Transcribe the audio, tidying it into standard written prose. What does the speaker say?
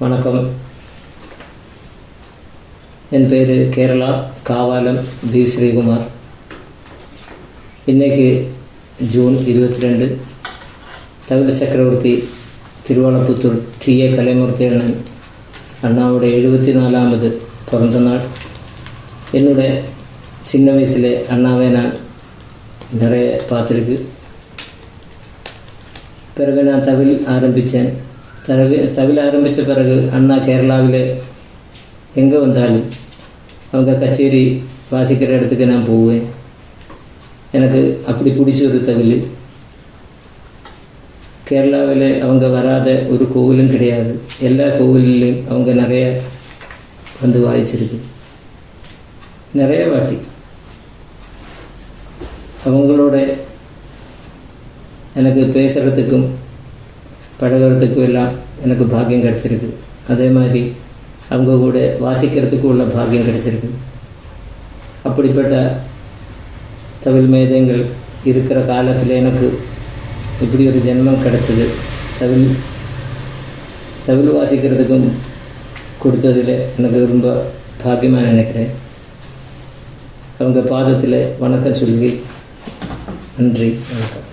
வணக்கம். என் பேர் கேரளா காவாலம் பி ஸ்ரீகுமார். இன்றைக்கு ஜூன் 22. தவில் சக்கரவர்த்தி திருவாலப்புத்தூர் டி.ஏ. கலைமூர்த்தி அண்ணன் அண்ணாவுடைய 74வது பிறந்த நாள். என்னுடைய சின்ன வயசில் அண்ணாவை நான் நிறைய பார்த்துருக்கு. பிறகு நான் தவில் ஆரம்பித்தேன். தவில் ஆரம்பித்த பிறகு அண்ணா கேரளாவில் எங்கே வந்தாலும் அவங்க கச்சேரி வாசிக்கிற இடத்துக்கு நான் போவேன். எனக்கு அப்படி பிடிச்ச ஒரு தவில். கேரளாவில் அவங்க வராத ஒரு கோவிலும் கிடையாது. எல்லா கோவிலையும் அவங்க நிறைய வந்து வாசிச்சிருக்கு, நிறைய வாட்டி. அவங்களோட எனக்கு பேசுகிறதுக்கும் பழகிறதுக்கும் எல்லாம் எனக்கு பாக்கியம் கிடச்சிருக்கு. அதே மாதிரி அவங்க கூட வாசிக்கிறதுக்கும் உள்ள பாக்கியம் கிடச்சிருக்கு. அப்படிப்பட்ட தவில் மேதங்கள் இருக்கிற காலத்தில் எனக்கு இப்படி ஒரு ஜென்மம் கிடச்சிது. தவில் வாசிக்கிறதுக்கும் கொடுத்ததில் எனக்கு ரொம்ப பாக்கியமாக நினைக்கிறேன். அவங்க பாதத்தில் வணக்கம் சொல்லி நன்றி, வணக்கம்.